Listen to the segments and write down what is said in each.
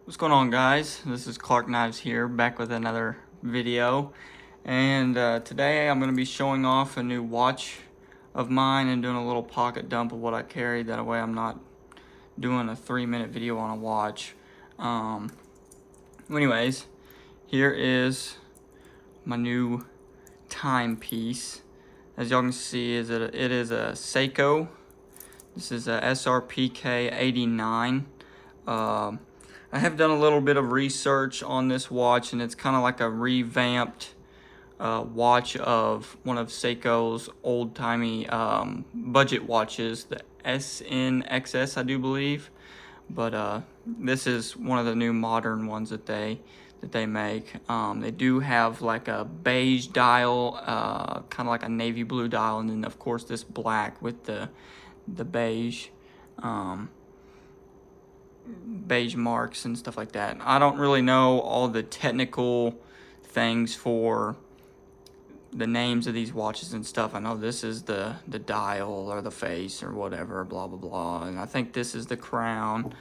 What's going on, guys? This is Clark Knives here, back with another video. And today I'm going to be showing off a new watch of mine and doing a little pocket dump of what I carry. That way I'm not doing a 3-minute video on a watch. Anyways, here is my new timepiece. As y'all can see, it is a Seiko. This is a SRPK 89. I have done a little bit of research on this watch, and it's kind of like a revamped watch of one of Seiko's old-timey budget watches, the SNXS, I do believe. But this is one of the new modern ones that they make. They do have like a beige dial, kind of like a navy blue dial, and then of course this black with the beige. Beige marks and stuff like that. I don't really know all the technical things for the names of these watches and stuff. I know this is the dial or the face or whatever, blah blah blah, and I think this is the crown.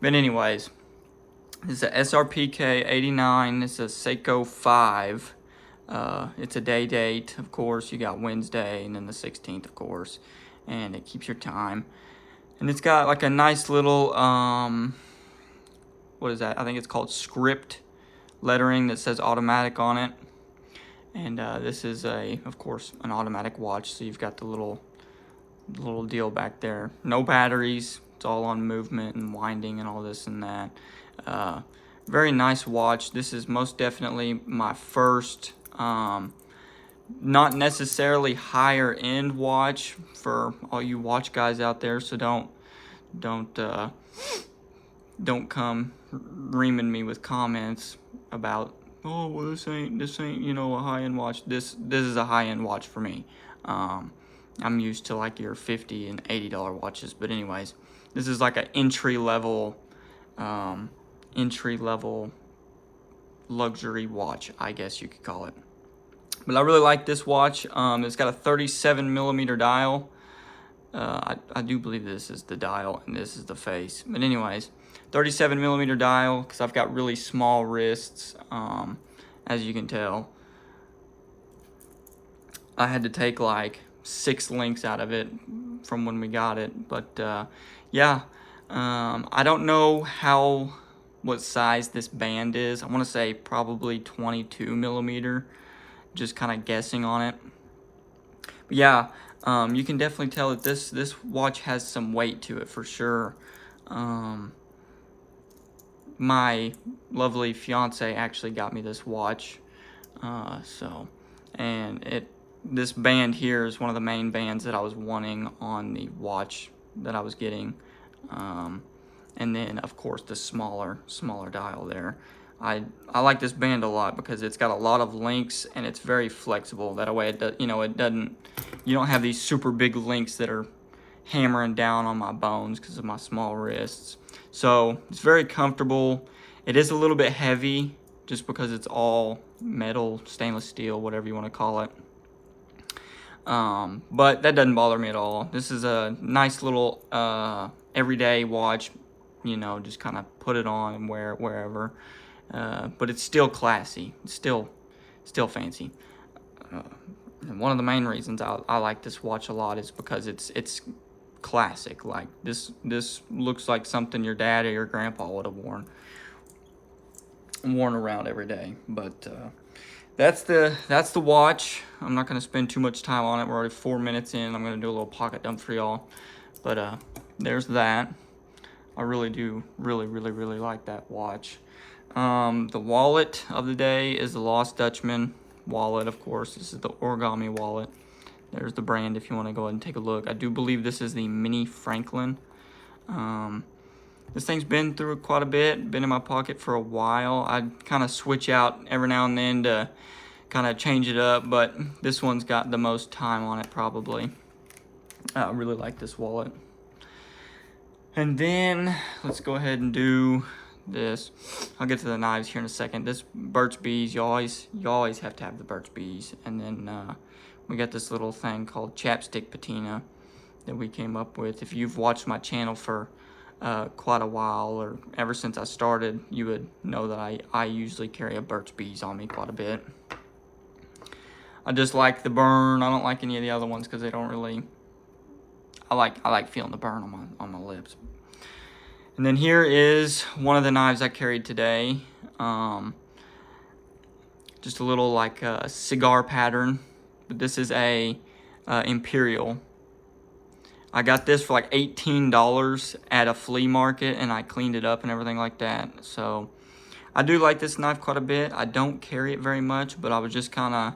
But anyways, this is a SRPK 89. It's a Seiko 5. It's a day date, of course. You got Wednesday and then the 16th, of course, and it keeps your time. And it's got like a nice little, what is that? I think it's called script lettering that says automatic on it. And this is of course, an automatic watch. So you've got the little deal back there. No batteries. It's all on movement and winding and all this and that. Very nice watch. This is most definitely my first, not necessarily higher end watch for all you watch guys out there, so don't come reaming me with comments about, oh well, this ain't a high end watch. This is a high end watch for me. I'm used to like your $50 and $80 watches, but anyways, this is like an entry level luxury watch, I guess you could call it. But I really like this watch. It's got a 37 millimeter dial. I do believe this is the dial and this is the face. But anyways, 37 millimeter dial, because I've got really small wrists, as you can tell. I had to take like 6 links out of it from when we got it. But yeah, I don't know what size this band is. I want to say probably 22 millimeter. Just kind of guessing on it. But yeah, you can definitely tell that this watch has some weight to it for sure. My lovely fiance actually got me this watch, and this band here is one of the main bands that I was wanting on the watch that I was getting, and then of course the smaller dial there. I like this band a lot because it's got a lot of links and it's very flexible. That way, you don't have these super big links that are hammering down on my bones because of my small wrists. So it's very comfortable. It is a little bit heavy just because it's all metal, stainless steel, whatever you want to call it. But that doesn't bother me at all. This is a nice little everyday watch. Just kind of put it on and wear it wherever. But it's still classy. It's still fancy. And one of the main reasons I like this watch a lot is because it's classic. Like this looks like something your dad or your grandpa would have worn around every day. But that's the watch. I'm not gonna spend too much time on it. We're already 4 minutes in. I'm gonna do a little pocket dump for y'all. But there's that. I really do really like that watch. The wallet of the day is the Lost Dutchman wallet, of course. This is the origami wallet. There's the brand if you want to go ahead and take a look. I do believe this is the Mini Franklin. This thing's been through quite a bit, been in my pocket for a while. I kind of switch out every now and then to kind of change it up, but this one's got the most time on it probably. I really like this wallet. And then let's go ahead and do this. I'll get to the knives here in a second. This Burt's Bees, you always have to have the Burt's Bees. And then we got this little thing called chapstick patina that we came up with. If you've watched my channel for quite a while, or ever since I started, you would know that I usually carry a Burt's Bees on me quite a bit. I just like the burn. I don't like any of the other ones because they don't really. I like feeling the burn on my lips. And then here is one of the knives I carried today. Just a little like a cigar pattern, but this is a Imperial. I got this for like $18 at a flea market, and I cleaned it up and everything like that. So I do like this knife quite a bit. I don't carry it very much, but I was just kind of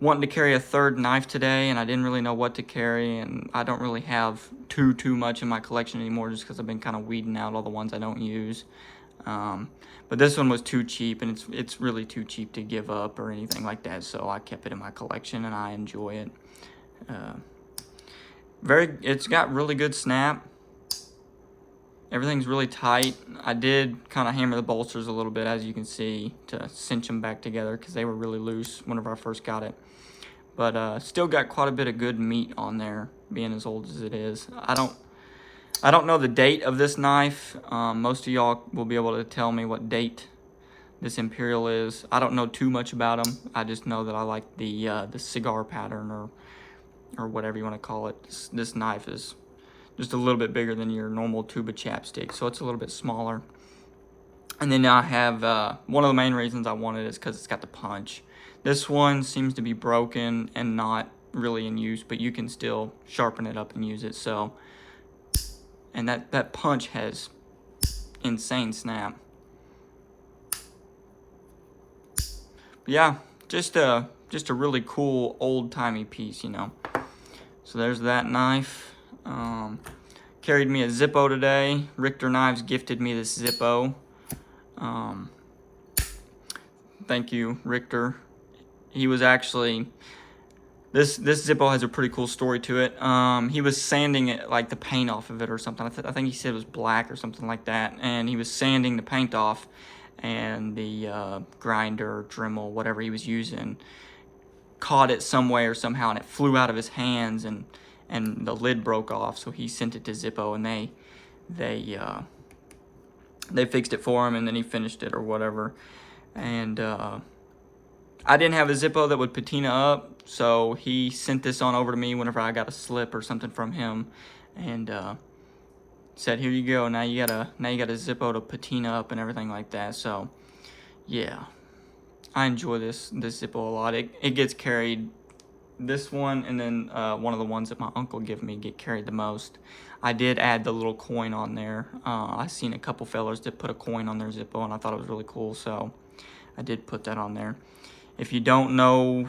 wanting to carry a third knife today, and I didn't really know what to carry, and I don't really have too much in my collection anymore just because I've been kind of weeding out all the ones I don't use. But this one was too cheap, and it's really too cheap to give up or anything like that, so I kept it in my collection, and I enjoy it. It's got really good snap. Everything's really tight. I did kind of hammer the bolsters a little bit, as you can see, to cinch them back together because they were really loose whenever I first got it. But still got quite a bit of good meat on there, being as old as it is. I don't know the date of this knife. Most of y'all will be able to tell me what date this Imperial is. I don't know too much about them. I just know that I like the cigar pattern, or whatever you want to call it. This knife is just a little bit bigger than your normal tube of chapstick, so it's a little bit smaller. And then I have one of the main reasons I wanted it is because it's got the punch. This one seems to be broken and not really in use, but you can still sharpen it up and use it. So, and that punch has insane snap. But yeah, just a really cool old-timey piece, you know. So there's that knife. Carried me a Zippo today. Richter Knives gifted me this Zippo. Thank you, Richter. He was actually, this Zippo has a pretty cool story to it. He was sanding it, like the paint off of it or something. I think he said it was black or something like that. And he was sanding the paint off, and the grinder, Dremel, whatever he was using, caught it some way or somehow, and it flew out of his hands, and the lid broke off. So he sent it to Zippo, and they fixed it for him, and then he finished it or whatever. And I didn't have a Zippo that would patina up, so he sent this on over to me whenever I got a slip or something from him, and said, "Here you go. Now you got a Zippo to patina up and everything like that." So yeah, I enjoy this Zippo a lot. It gets carried. This one and then one of the ones that my uncle gave me get carried the most. I did add the little coin on there. I seen a couple fellers that put a coin on their Zippo, and I thought it was really cool, so I did put that on there. If you don't know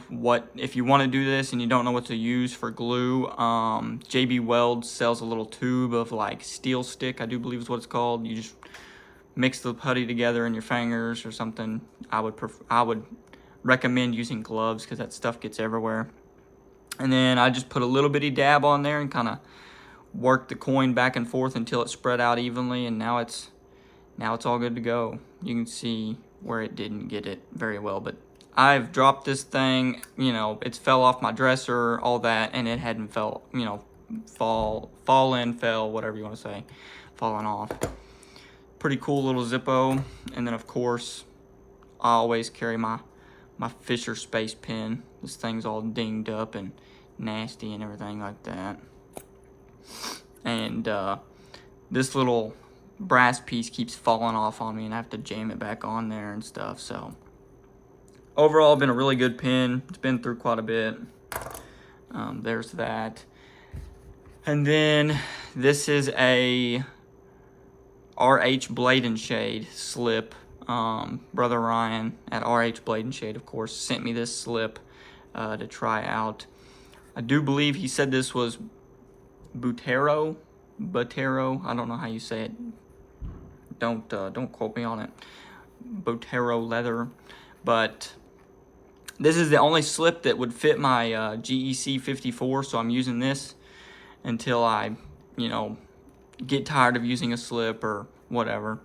if you want to do this and you don't know what to use for glue, JB Weld sells a little tube of like steel stick, I do believe is what it's called. You just mix the putty together in your fingers or something. I would recommend using gloves because that stuff gets everywhere. And then I just put a little bitty dab on there and kind of work the coin back and forth until it spread out evenly, and now it's all good to go. You can see where it didn't get it very well, but I've dropped this thing, you know, it's fell off my dresser, all that, and it hadn't fell, you know, fell, whatever you want to say, falling off. Pretty cool little Zippo. And then of course I always carry my Fisher Space Pen. This thing's all dinged up and nasty and everything like that. And this little brass piece keeps falling off on me, and I have to jam it back on there and stuff. So overall, been a really good pen. It's been through quite a bit. There's that. And then this is a RH Blade and Shade slip. Brother Ryan at RH Blade and Shade, of course, sent me this slip to try out. I do believe he said this was Butero. I don't know how you say it. Don't quote me on it. Butero leather, but this is the only slip that would fit my GEC 54, so I'm using this until I, you know, get tired of using a slip or whatever.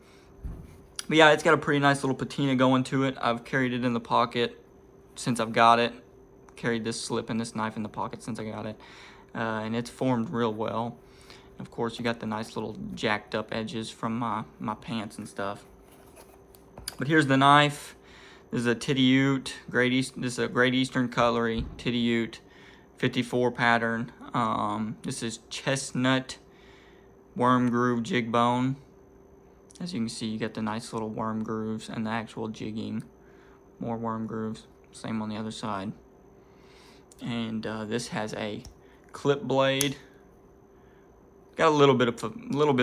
But yeah, it's got a pretty nice little patina going to it. I've carried it in the pocket since I've got it. Carried this slip and this knife in the pocket since I got it. And it's formed real well. Of course, you got the nice little jacked up edges from my pants and stuff. But here's the knife. This is a Titty Ute, this is a Great Eastern Cutlery, Titty Ute, 54 pattern. This is chestnut worm groove jig bone. As you can see, you get the nice little worm grooves and the actual jigging. More worm grooves, same on the other side. And this has a clip blade. Got a little bit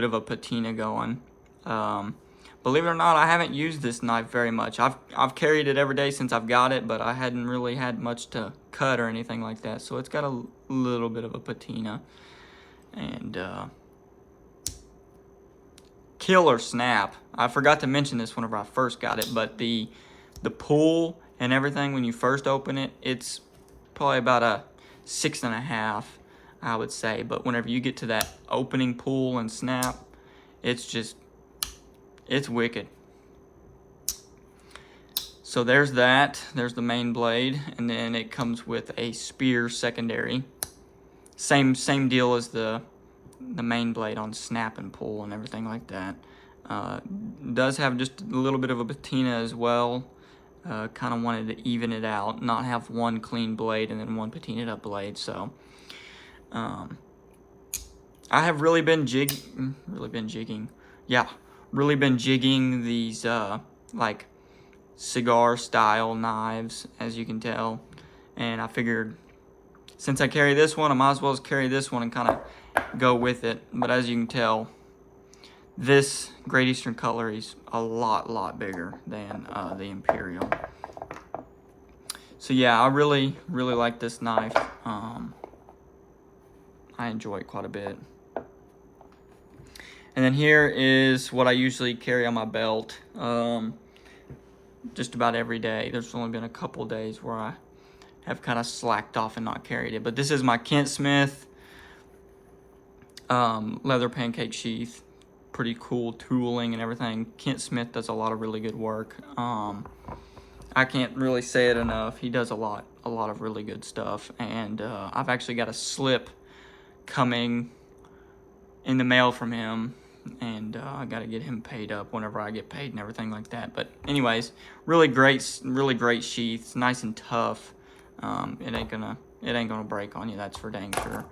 of a patina going. Believe it or not, I haven't used this knife very much. I've carried it every day since I've got it, but I hadn't really had much to cut or anything like that. So it's got a little bit of a patina. And killer snap. I forgot to mention this whenever I first got it, but the pull and everything when you first open it, it's probably about a 6.5, I would say. But whenever you get to that opening pull and snap, it's wicked. So there's that. There's the main blade, and then it comes with a spear secondary. Same deal as the main blade on snap and pull and everything like that. Does have just a little bit of a patina as well. Kind of wanted to even it out, not have one clean blade and then one patinaed up blade. So I have really been jigging these like cigar style knives, as you can tell, and I figured since I carry this one, I might as well carry this one and kind of go with it. But as you can tell, this Great Eastern Cutlery is a lot bigger than the Imperial. So yeah, I really like this knife. I enjoy it quite a bit. And then here is what I usually carry on my belt just about every day. There's only been a couple days where I have kind of slacked off and not carried it. But this is my Kent Smith leather pancake sheath. Pretty cool tooling and everything. Kent Smith does a lot of really good work. I can't really say it enough. He does a lot of really good stuff. And I've actually got a slip coming in the mail from him, and I got to get him paid up whenever I get paid and everything like that. But anyways, really great sheath. It's nice and tough. It ain't gonna break on you, that's for dang sure.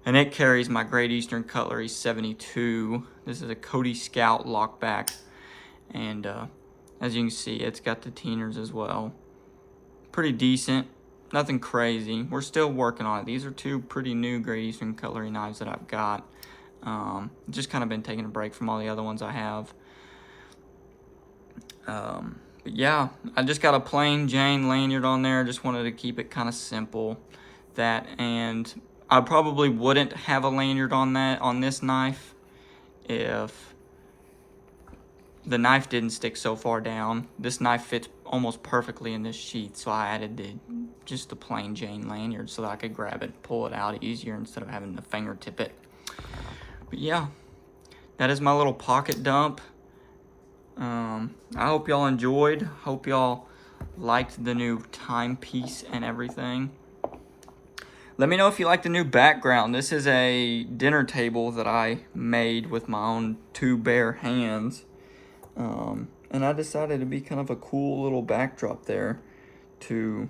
And it carries my Great Eastern Cutlery 72. This is a Cody Scout lockback, and as you can see, it's got the Teiners as well. Pretty decent, nothing crazy. We're still working on it. These are two pretty new Great Eastern Cutlery knives that I've got. Just kind of been taking a break from all the other ones I have. But yeah, I just got a plain Jane lanyard on there. Just wanted to keep it kind of simple. That, and I probably wouldn't have a lanyard on this knife if the knife didn't stick so far down. This knife fits almost perfectly in this sheath, so I added just the plain Jane lanyard so that I could grab it, pull it out easier instead of having to fingertip it. But yeah, that is my little pocket dump. I hope y'all enjoyed. Hope y'all liked the new timepiece and everything. Let me know if you like the new background. This is a dinner table that I made with my own two bare hands. And I decided it'd be kind of a cool little backdrop there to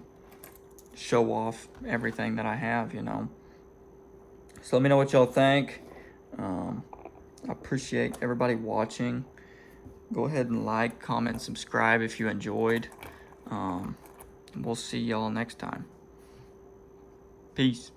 show off everything that I have, you know. So let me know what y'all think. I appreciate everybody watching. Go ahead and like, comment, subscribe if you enjoyed. We'll see y'all next time. Peace.